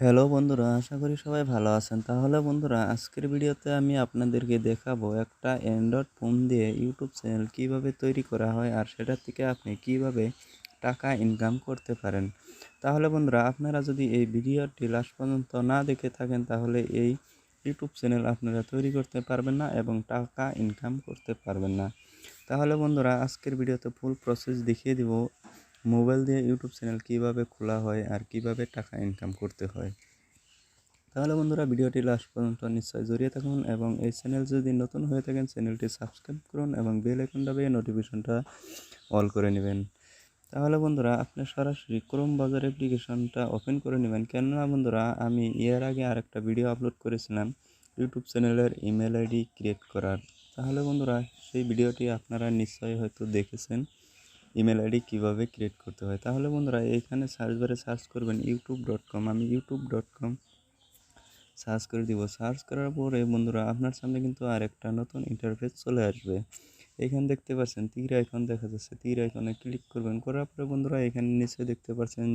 Hello বন্ধুরা, আশা করি সবাই ভালো আছেন। তাহলে বন্ধুরা, আজকের ভিডিওতে আমি আপনাদেরকে দেখাবো একটা অ্যান্ড্রয়েড ফোন দিয়ে ইউটিউব চ্যানেল কিভাবে তৈরি করা হয় আর সেটা থেকে আপনি কিভাবে টাকা ইনকাম করতে পারেন। তাহলে বন্ধুরা, আপনারা যদি এই ভিডিওটি লাস্ট পর্যন্ত না দেখে থাকেন তাহলে এই ইউটিউব চ্যানেল আপনারা তৈরি করতে পারবেন না এবং টাকা ইনকাম করতে পারবেন না। তাহলে বন্ধুরা, আজকের ভিডিওতে ফুল প্রসেস দেখিয়ে দিব মোবাইল দিয়ে ইউটিউব চ্যানেল কিভাবে খোলা হয় আর কিভাবে টাকা ইনকাম করতে হয়। তাহলে বন্ধুরা, ভিডিওটি লাস্ট পর্যন্ত নিশ্চয়ই জড়িয়ে থাকুন এবং এই চ্যানেল যদি নতুন হয়ে থাকেন চ্যানেলটি সাবস্ক্রাইব করুন এবং বেল আইকনটা দাবিয়ে নোটিফিকেশনটা অল করে নেবেন। তাহলে বন্ধুরা, আপনি সরাসরি ক্রোম ব্রাউজার অ্যাপ্লিকেশনটা ওপেন করে নেবেন। কেননা বন্ধুরা, আমি এর আগে আরেকটা ভিডিও আপলোড করেছিলাম ইউটিউব চ্যানেলের ইমেল আইডি ক্রিয়েট করার। তাহলে বন্ধুরা, সেই ভিডিওটি আপনারা নিশ্চয়ই হয়তো দেখেছেন ইমেল আইডি কীভাবে ক্রিয়েট করতে হয়। তাহলে বন্ধুরা, এইখানে সার্চ বারে সার্চ করবেন youtube.com। আমি youtube.com সার্চ করে দিব। সার্চ করার পরে বন্ধুরা, আপনার সামনে কিন্তু আরেকটা নতুন ইন্টারফেস চলে আসবে। এখানে দেখতে পাচ্ছেন তীর আইকন দেখা যাচ্ছে, তীর আইকনে ক্লিক করবেন। করার পরে বন্ধুরা, এখানে নিচে দেখতে পাচ্ছেন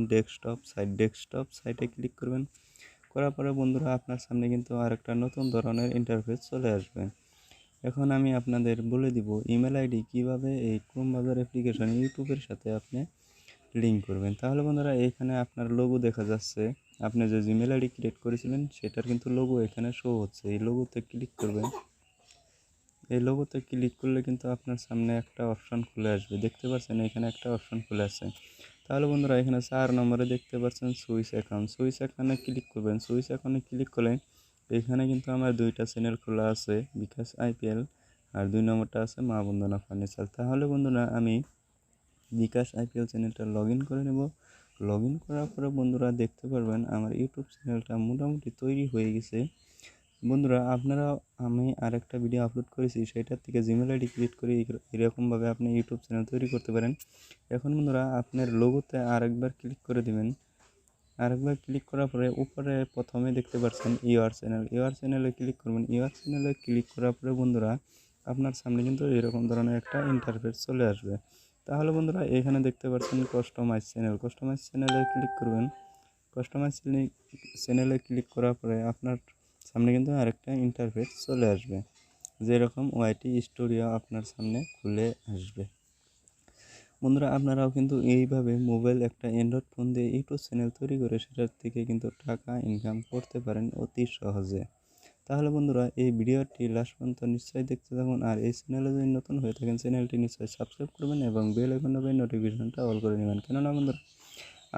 ডেস্কটপ সাইটে ক্লিক করবেন। করার পরে বন্ধুরা, আপনার সামনে কিন্তু আরেকটা নতুন ধরনের ইন্টারফেস চলে আসবে। এখন আমি আপনাদের বলে দিব ইমেল আইডি কীভাবে এই ক্রোম ব্রাউজার অ্যাপ্লিকেশন ইউটিউবের সাথে আপনি লিঙ্ক করবেন। তাহলে বন্ধুরা, এখানে আপনার লোগো দেখা যাচ্ছে, আপনি যে জিমেল আইডি ক্রিয়েট করেছিলেন সেটার কিন্তু লোগো এখানে শো হচ্ছে। এই লোগোতে ক্লিক করবেন। এই লোগোতে ক্লিক করলে কিন্তু আপনার সামনে একটা অপশন খুলে আসবে। দেখতে পাচ্ছেন এখানে একটা অপশন খুলে আসছে। তাহলে বন্ধুরা, এখানে 4 নম্বরে দেখতে পাচ্ছেন সুইচ অ্যাকাউন্টে ক্লিক করবেন। সুইচ অ্যাকাউন্টে ক্লিক করলে এখানে কিন্তু আমার 2টা চ্যানেল খোলা আছে, বিকাশ আইপিএল আর 2 নম্বরটা আছে মা বন্দনা ফার্নিচার। তাহলে বন্ধুরা, আমি বিকাশ আইপিএল চ্যানেলটা লগ ইন করে নেব। লগ ইন করার পরে বন্ধুরা, দেখতে পারবেন আমার ইউটিউব চ্যানেলটা মোটামুটি তৈরি হয়ে গেছে। বন্ধুরা, আপনারা, আমি আরেকটা ভিডিও আপলোড করেছি সেটার থেকে জিমেল আইডি ক্রিয়েট করে এরকমভাবে আপনি ইউটিউব চ্যানেল তৈরি করতে পারেন। এখন বন্ধুরা, আপনার লোগোতে আরেকবার ক্লিক করে দেবেন। আরেকবার ক্লিক করার পরে উপরে প্রথমে দেখতে পাচ্ছেন ইউর চ্যানেলে ক্লিক করবেন। ইউর চ্যানেলে ক্লিক করার পরে বন্ধুরা, আপনার সামনে কিন্তু এরকম ধরনের একটা ইন্টারফেস চলে আসবে। তাহলে বন্ধুরা, এখানে দেখতে পাচ্ছেন কাস্টমাইজ চ্যানেলে ক্লিক করবেন। কাস্টমাইজ চ্যানেলে ক্লিক করার পরে আপনার সামনে কিন্তু আরেকটা ইন্টারফেস চলে আসবে, যেরকম ওয়াইটি স্টুডিও আপনার সামনে খুলে আসবে। বন্ধুরা, আপনারাও কিন্তু এইভাবে মোবাইল একটা অ্যান্ড্রয়েড ফোন দিয়ে ইউটিউব চ্যানেল তৈরি করে সেটার থেকে কিন্তু টাকা ইনকাম করতে পারেন অতি সহজে। তাহলে বন্ধুরা, এই ভিডিওটি লাস্ট পর্যন্ত নিশ্চয়ই দেখতে থাকুন আর এই চ্যানেলে যদি নতুন হয়ে থাকেন চ্যানেলটি নিশ্চয়ই সাবস্ক্রাইব করবেন এবং বেল আইকন দাবিয়ে নোটিফিকেশনটা অল করে নেবেন। কেননা বন্ধুরা,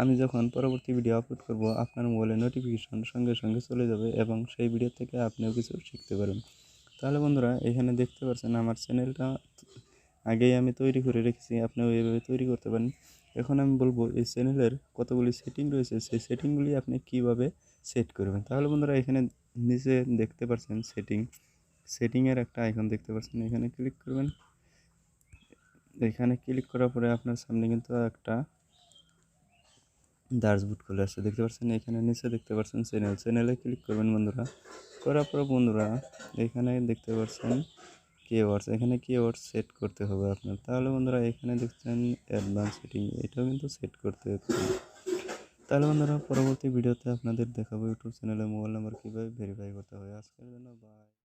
আমি যখন পরবর্তী ভিডিও আপলোড করব আপনার মোবাইলে নোটিফিকেশন সঙ্গে সঙ্গে চলে যাবে এবং সেই ভিডিও থেকে আপনিও কিছু শিখতে পারবেন। তাহলে বন্ধুরা, এখানে দেখতে পাচ্ছেন আমার চ্যানেলটা আগেই আমি তৈরি করে রেখেছি, আপনিও এইভাবে তৈরি করতে পারেন। এখন আমি বলবো এই চ্যানেলের কতগুলি সেটিং রয়েছে, সেই সেটিংগুলি আপনি কিভাবে সেট করবেন। তাহলে বন্ধুরা, এখানে নিচে দেখতে পাচ্ছেন সেটিংয়ের একটা আইকন দেখতে পাচ্ছেন, এখানে ক্লিক করবেন। এখানে ক্লিক করার পরে আপনার সামনে কিন্তু একটা ড্যাশবোর্ড খুলে আসছে, দেখতে পাচ্ছেন। এখানে নিচে দেখতে পাচ্ছেন চ্যানেলে ক্লিক করবেন বন্ধুরা। করার পর বন্ধুরা, এখানে দেখতে পাচ্ছেন এখানে কিওয়ার্ডস সেট করতে হবে আপনার। তাহলে বন্ধুরা, এখানে দেখছেন অ্যাডভান্স সেটিং, এটাও কিন্তু সেট করতে হবে। তাহলে বন্ধুরা, পরবর্তী ভিডিওতে আপনাদের দেখাবো ইউটিউব চ্যানেলে মোবাইল নাম্বার কীভাবে ভেরিফাই করতে হবে। আজকের জন্য বাই।